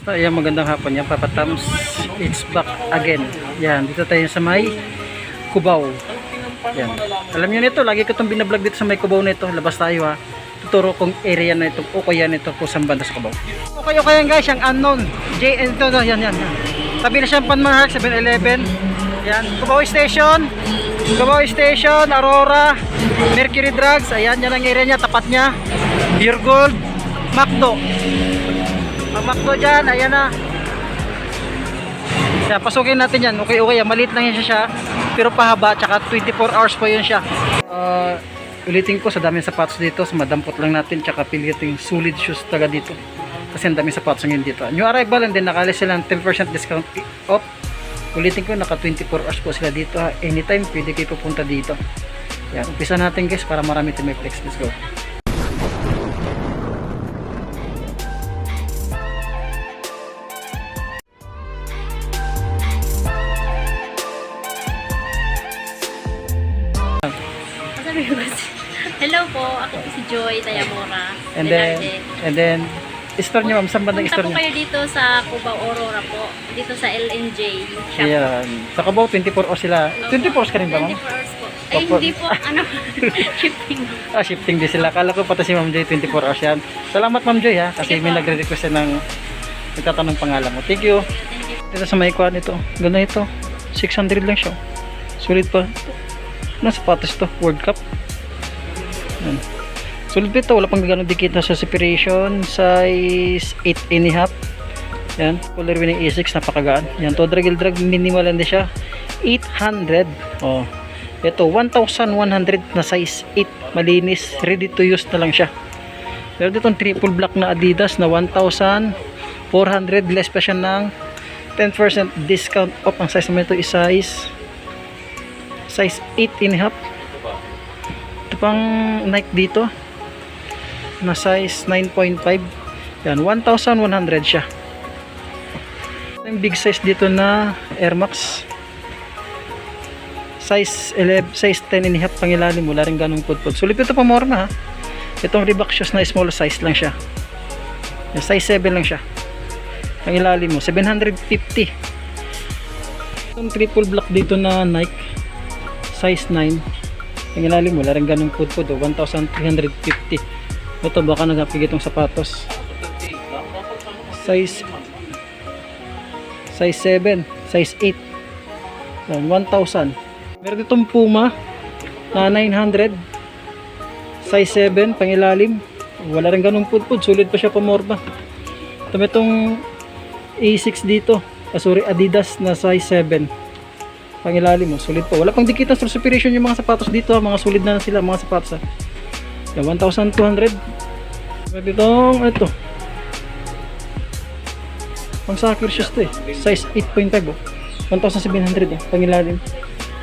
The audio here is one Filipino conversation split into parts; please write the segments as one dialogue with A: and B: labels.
A: So, ayan, magandang hapon yan, Papa Tams. It's back again. Yan, dito tayo sa may Cubao. Yan. Alam nyo nito, lagi ko itong binablog dito sa may Cubao nito. Labas tayo ha. Tuturo kong area na ito. O kaya nito po sa banda sa Cubao. Okay, okay yan guys, yung unknown. JN ito, yan. Tabi na siyang Panmanhart, 7-Eleven. Yan, Cubao Station. Cubao Station, Aurora, Mercury Drugs. Ayan, yan ang area niya, tapat niya. Pure Gold, Macdo. Ang Macdo dyan, ayan na. Yan, pasukin natin yan. Okay, maliit lang yan siya. Pero pahaba, tsaka 24 hours pa yun siya. Ulitin ko, sa daming sapatos dito. So madampot lang natin, tsaka piliting solid shoes taga dito. Kasi ang daming sapatos ngayon dito. New arrival, and then nakalis sila ng 10% discount off. Ulitin ko, naka 24 hours po sila dito. Anytime, pwede kayo pupunta dito. Yan, umpisa natin guys, para marami tayo may flex. Let's go.
B: Hello po, ako po si Joy Tayamora.
A: And then store nyo ma'am, saan ba
B: Punta
A: store
B: po
A: nyo?
B: kayo dito sa Cubao Aurora po. Dito sa LNJ shop.
A: Ayan, sa Cubao 24 hours sila. 24 hours ka rin ba ma'am?
B: 24 hours po. Ay,
A: Opo.
B: hindi po. Ano? Shipping.
A: Shifting din sila. Kala ko pati si Ma'am Joy 24 hours yan. Salamat Ma'am Joy ha, kasi
B: Sige
A: may
B: po.
A: nagre-request ng nagtatanong pangalan mo. Thank you.
B: Thank you.
A: Dito sa may kuhan ito. Ganda ito. 600 lang siya. Sulit pa. Ano sapatos to? World Cup. Yan. Sulit pa ito. Wala pang gano'ng dikit na sa separation. Size 8.5. Yan. Color winning A6. Napakagaan. Yan. To drag minimal lang din siya. 800. Oh. Ito 1,100 na size 8. Malinis. Ready to use na lang siya. Pero dito triple black na Adidas na 1,400. Less pa siya ng 10% discount off. Ang size naman ito is size 8.5. Ito pang Nike dito na size 9.5. Yan, 1,100 siya. Yung big size dito na Air Max size 10.5 pangilalim, wala rin ganong pudpud. Sulit ito pa more na ha. Itong Reebok shoes na small size lang siya. Yan, size 7 lang siya. Pangilalim mo 750. Itong triple black dito na Nike size 9. Pangilalim mo, wala rin ganong pudpud. 1,350. Ito baka nagapig itong sapatos. Size 7, size 8. Yan, 1,000. Meron itong Puma na 900 size 7 pangilalim, wala rin ganung pudpud, sulit pa siya, pamorba. Ito itong A6 dito, sorry, Adidas na size 7 pangilalim mo, sulit pa, wala pang dikit na separation yung mga sapatos dito ha. Mga sulit na sila mga sapatos ha. Yan, 1,200. Meron itong ito pang soccer shoes to size 8.5 oh. 1,700 pangilalim,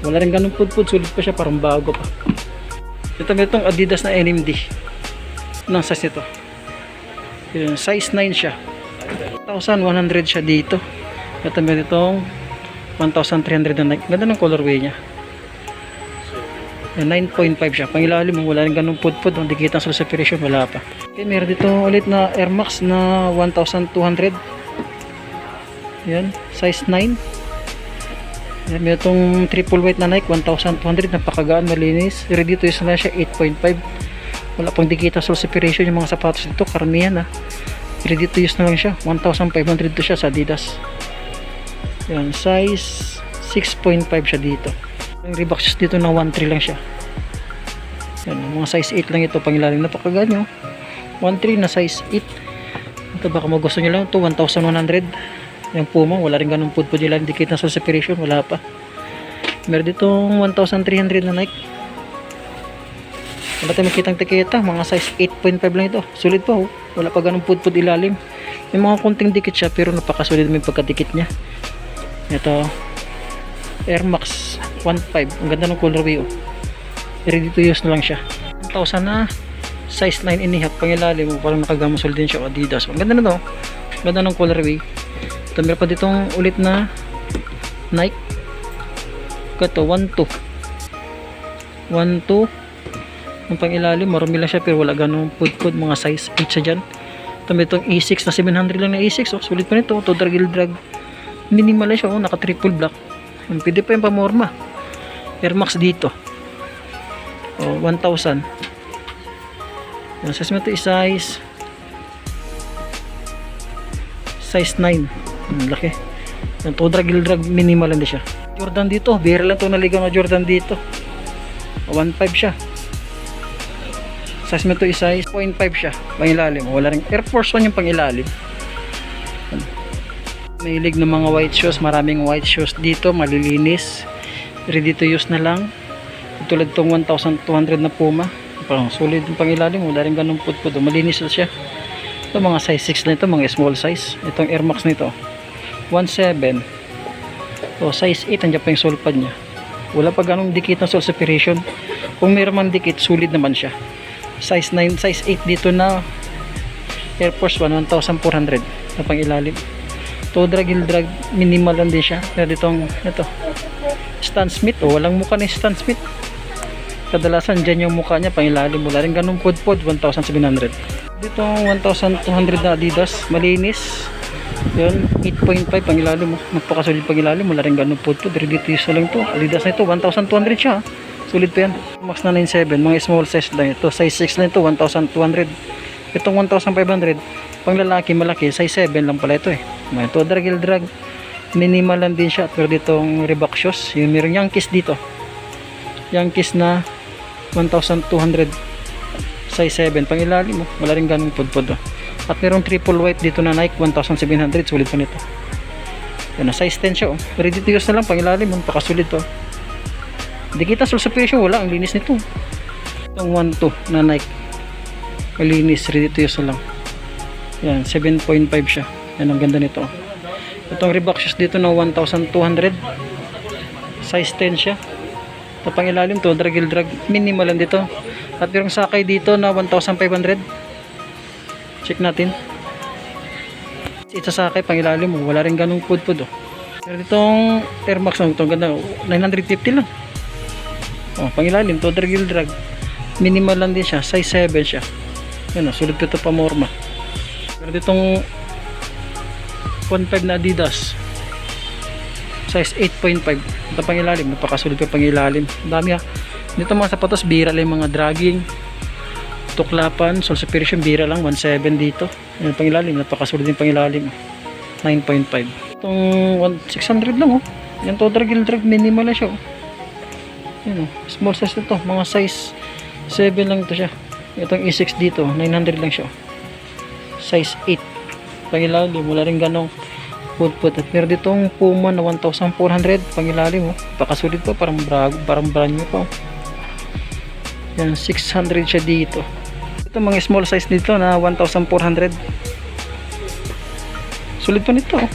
A: wala rin ganun pudpud, sulit pa siya, parang bago pa. Ito itong Adidas na NMD ng size nito. Yun, size 9 siya. 1,100 siya dito. Ito itong 1,300 na Nike. Ganda ng colorway niya. 9.5 siya. Pangilalim mo, wala rin ganun pudpud. Hindi kita sa separation, wala pa. Okay, meron dito ulit na Air Max na 1,200. Yan, size 9. Yan, may itong triple white na Nike 1,200, napakagaan, malinis, ready to use na siya, 8.5. Wala pang dikita sa separation yung mga sapatos dito, karamihan ha. Ready to use na lang siya, 1,500 to siya sa Adidas. Yan, size 6.5 siya dito. Yung Reebok shoes dito na 1,3 lang siya. Yan, mga size 8 lang ito, pangilalim, napakagaan nyo. 1,3 na size 8. Ito baka magusto nyo lang ito, 1,100. Yung Puma, wala rin ganun pudpud, wala rin dikit na sa separation, wala pa. Meron ditong 1,300 na Nike. Wala tayo makitang tiketa, mga size 8.5 lang ito. Sulit pa oh, wala pa ganun pudpud ilalim. May mga kunting dikit siya, pero napakasulit mo yung pagkadikit niya. Ito Air Max 1.5, ang ganda ng colorway oh. Ready to use na lang siya. 1,000 na size 9.5 pangilalim mo, parang nakagamusol din siya, Adidas. Ang ganda na to, ganda ng colorway. Ito, meron pa ditong ulit na Nike. Ito, 1.2. 1.2. Ang pangilalim, marumi lang siya pero wala ganong pudpud, mga size 8 siya dyan. Ito may itong E6 na 700 lang na E6. Oh, sulit pa nito. Ito drag. Minimal lang siya. Oh, naka triple black. Pwede pa yung pamorma. Air Max dito. Oh, 1,000. Yung size mo ito is size 9. Laki. Yung to drag minimal lang din siya. Jordan dito. Bira lang ito naligaw na Jordan dito. 1.5 siya. Size mo ito is size 0.5 siya. Pangilalim. Wala rin. Air Force 1 yung pangilalim. Mahilig ng mga white shoes. Maraming white shoes dito. Malilinis. Ready to use na lang. Tulad itong 1,200 na Puma. Parang solid yung pangilalim. Wala rin ganun put-put. Malinis siya. Ito mga size 6 na ito. Mga small size. Itong Air Max nito. 1.7. So size 8. Andiyan pa yung sole pad niya. Wala pa ganong dikit na sole separation. Kung mayroon man dikit, solid naman siya. Size 9, size 8 dito na Air Force 1, 1,400 na pangilalim. To drag, minimal lang din siya. Pero ditong, ito, Stan Smith. Oh, walang mukha ni Stan Smith. Kadalasan dyan yung mukha niya, pangilalim. Wala rin ganun pod, 1,700. Dito 1,200 na Adidas, malinis. Yun, 8.5 pangilalim. Magpakasolid pangilalim. Wala rin ganun pod, ready to use na lang to. Adidas na ito, 1,200 siya. Sulit pa yan. Max na 97. Mga small size lang ito. Size 6 lang ito. 1,200. Itong 1,500. Pang lalaki malaki. Size 7 lang pala ito eh. Ito drag. Minimal lang din siya. Pero ditong Reebok shoes. Yung meron Yankees dito. Yankees na 1,200. Size 7. Pang ilalim mo. Wala rin ganun pod. At merong triple white dito na Nike. 1,700. Sulit pa nito. Yan na. Size 10 siya. Oh. Ready to use na lang. Pang ilalim mo. Pakasulit to. Hindi kita sole separation, wala, ang linis nito. Itong 1.2 na Nike, malinis, ready to use na lang. Yan, 7.5 siya. Yan, ang ganda nito. Itong Reebok shoes dito na 1,200, size 10 siya. Ito pang ilalim to, drag, minimal lang dito. At yung sakay dito na 1,500. Check natin. Ito sakay pang ilalim mo, wala rin ganung pud. Oh. Pero itong Air Max, itong ganda, 950 lang. Oh, pangilalim to drag. Minimal lang din siya, size 7 siya. Yan oh, sulit ito pa morma. Pero ditong 1.5 na Adidas, size 8.5. Ito pangilalim, napakasulit pa pangilalim. Dami ha. Dito mga sapatos, bira lang yung mga dragging. Tuklapan, sole separation, bira lang, 1.7 dito. Yan pangilalim, napakasulit yung pangilalim. 9.5. Itong 600 lang oh. Yan to drag, minimal lang siya oh. Yan oh, small size ito, mga size 7 lang ito siya. Itong E6 dito, 900 lang siya. Size 8. Pangilalim, wala rin ganong put. At meron ditong Puma na 1,400 pangilalim oh. Pakasulit pa, parang brand new pa oh. Yan, 600 siya dito. Ito mga small size dito na 1,400. Sulit pa nito oh.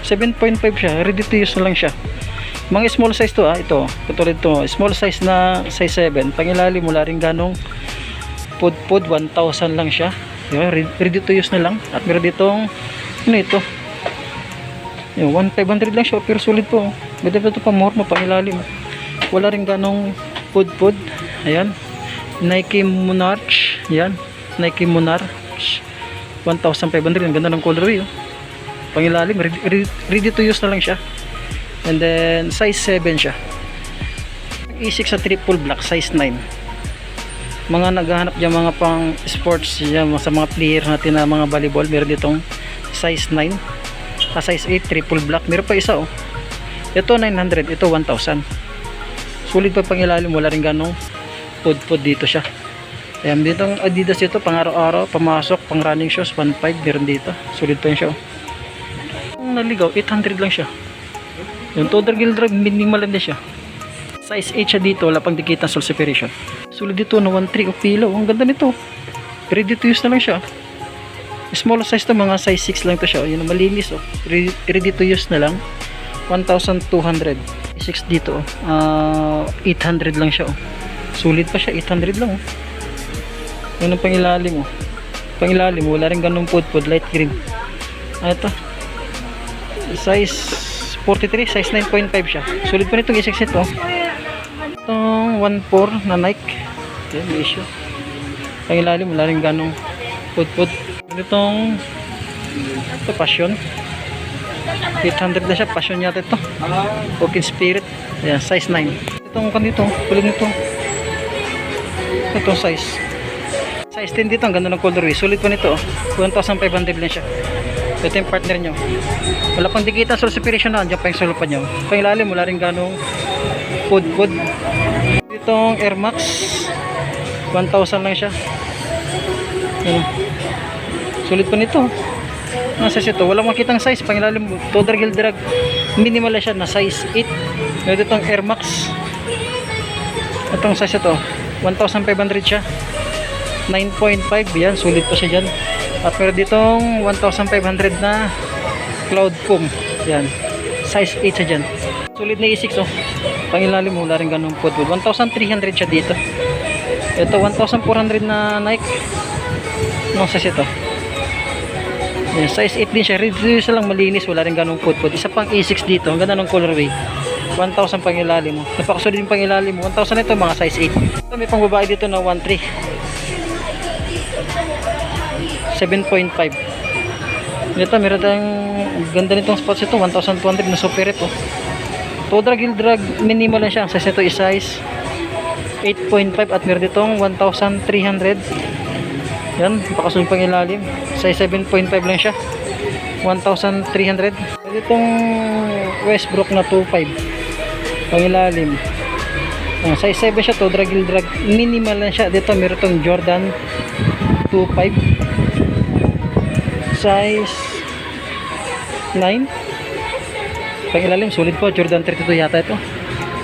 A: 7.5 siya, ready to use na lang siya. Mga small size to ito, katulad to, small size na size 7, pangilalim mula rin ganong pud 1,000 lang siya. Diba? Ready to use na lang. At meron ditong ano ito, 1,500 lang siya, pero sulit po. Pwede pa ito pa more, pangilalim. Wala rin ganong pud. Ayan, Nike Monarch. Ayan, Nike Monarch 1,500. Ang ganda ng colorway oh. Pangilalim, ready to use na lang siya. And then size 7 siya. E6 sa triple black, size 9. Mga naghahanap diyan mga pang sports diyan, sa mga player natin na mga volleyball, meron ditong size 9. Size 8 triple black. Meron pa isa oh. Ito 900, ito 1,000. Sulit pa pangilalim, wala rin ganong pud dito siya. Ayan, ditong Adidas ito pang araw-araw, pamasok, pang running shoes 1.5 meron dito. Sulit pa yun siya oh. Kung naligaw, 800 lang siya. Yung total drag, minimal lang din siya. Size 8 siya dito, wala pang dikit na sole separation. Sulit dito na 1.3 o pilo. Ang ganda nito. Ready to use na lang siya. Small size to, mga size 6 lang to siya. Yun, malinis oh. Ready to use na lang. 1,200. 6 dito oh. 800 lang siya oh. Sulit pa siya, 800 lang oh. Yun ang pangilalim oh. Pangilalim, wala rin ganun pud, light green. Ito. Size 43, size 9.5 siya. Sulit pa nitong E6 ito. Itong 1.4 na Nike. Yan, may issue. Pangilalim, wala rin ganong pud. Itong ito, passion. 800 na siya. Passion yata ito. Walking Spirit. Ayan, size 9. Itong kanito. Kulit nito. Itong size. Size 10 dito. Ang ganda ng colorway. Sulit pa nito. 1,500 lang siya. Ito yung partner nyo. Wala pang dikita sa separation na. Andiyan pa yung sulupan nyo. Pang ilalim. Wala rin ganong food. Itong Air Max. 1,000 lang siya. Ayan. Sulit pa nito. Nasa ito, walang makitang size. Pangilalim mo, total gill drag. Minimal na siya na size 8. Ito itong Air Max. Itong size ito, 1,500 siya. 9.5, yan, sulit pa siya dyan. At meron ditong 1,500 na Cloud Foam. Yan, size 8 siya dyan. Sulit na E6 oh. Pangilalim mo, wala rin ganun po. 1,300 siya dito. Ito, 1,400 na Nike. Anong size ito? Yan, size 8 din siya. Reduce lang, malinis. Wala rin ganong put. Isa pang A6 dito. Ang ganda ng colorway. 1,000 pang ilalim mo. Napakasolid yung pang ilalim mo. 1,000 ito mga size 8. Ito, may pang babae dito na 1,3. 7.5. Ito, meron tayong ganda nitong spots ito. 1,200 na super ito. Total gill drag. Minimal lang siya. Ang size ito is size 8.5 at meron ditong 1,300. Yan, napakasolid pang ilalim. Size 7.5 lang siya. 1,300. Itong Westbrook na 2.5 pangilalim. Size 7 siya to, drag gill drag. Minimal lang siya. Dito meron itong Jordan 2.5 size 9 pangilalim. Sulit po, Jordan 32 yata ito.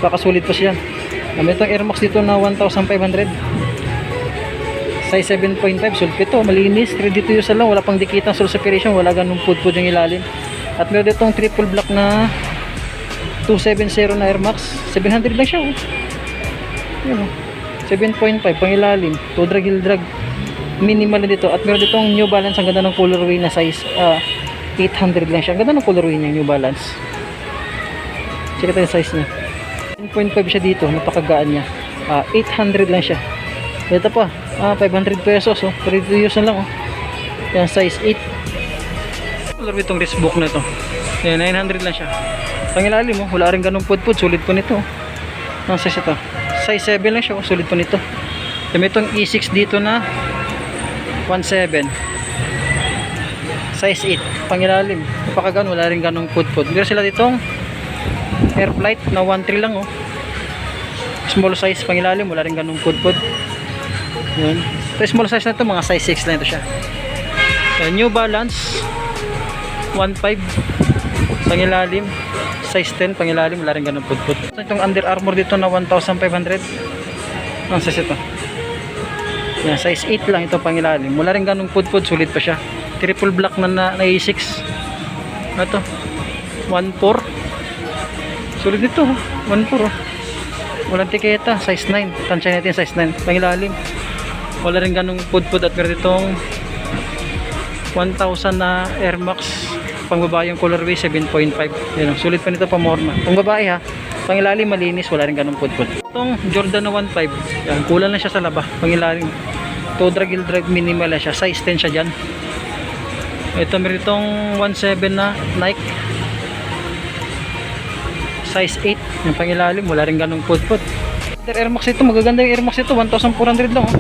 A: Baka sulit po siya. May itong Air Max dito na 1,500 size 7.5, sulit ito, malinis, ready to use lang, wala pang dikitang soul separation, wala ganung food yung ilalim. At meron ditong triple black na 270 na Air Max, 700 lang siya oh. Yun, oh. 7.5 pang ilalim, to drag gill drag, minimal na dito. At meron ditong New Balance, ang ganda ng colorway na size 800 lang siya, ang ganda ng colorway niya, New Balance. Check ito yung size niya, 10.5 siya dito, napakagaan niya. 800 lang siya. Ito pa, 500 pesos oh. Ready to use na lang oh. Yan, size 8. Color itong wrist book na ito. Yan, 900 lang siya. Pangilalim mo, wala rin ganung pud, sulit pa nito. Ang size ito, size 7 lang siya oh. Sulit pa nito. May itong E6 dito na 1.7 size 8. Pangilalim, napakagaan, wala rin ganung pud. Meron sila ditong Air Flight na 1.3 lang oh. Small size, pangilalim, wala rin ganung pud. Yun. So, small size na ito, mga size 6 lang ito siya. New Balance 1.5 pangilalim, size 10 pangilalim, wala rin ganun pudpud. So, itong Under Armour dito na 1,500. Ang size ito. Yan, size 8 lang ito pangilalim, wala rin ganun pudpud, sulit pa siya. Triple black na A6. Ito 1.4. Sulit ito 1.4 oh. Walang tiketa, size 9. Tansya natin size 9 pangilalim. Wala rin ganung pudpud. At meron itong 1,000 na Air Max pang babae yung colorway 7.5. Yan, sulit pa nito pa morma. Pang babae ha, pang ilalim malinis, wala rin ganung pudpud. Itong Jordan na 1.5, yan, kulang na siya sa laba. Pang ilalim, to drag gill drag, minimal na siya, size 10 siya dyan. Ito meron itong 1.7 na Nike size 8, yung pang ilalim, wala rin ganung pudpud. Air Max ito, magaganda yung Air Max ito, 1,400 lang oh.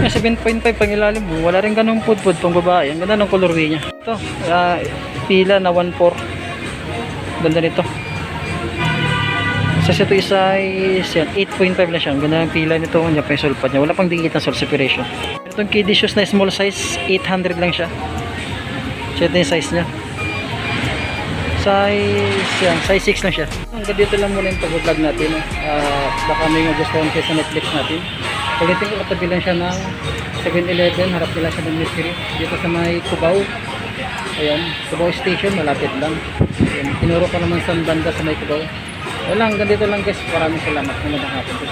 A: 7.5 pang ilalim, wala rin ganung pudpud pang babae. Ang ganda ng colorway niya. Ito, pila na 1.4. Ganda nito. Sa ito size 8.5 lang siya. Ang ganda ng pila nito. Ang pa yung sulpat niya. Wala pang dikit ng soul separation. Itong kiddie shoes na small size, 800 lang siya. So ito yung size niya. Size 6 lang siya. Hanggang dito lang muna yung pag-vlog natin. Baka may magustuhan kayo sa Netflix natin. Ulitin ko, katabi lang siya ng 7-Eleven. Harap nila siya ng mystery. Dito sa may Cubao. Ayan, Cubao Station, malapit lang. Ayan, tinuro ko naman sa banda sa may Cubao. Wala, hanggang dito lang guys. Maraming salamat. Magandang hapon.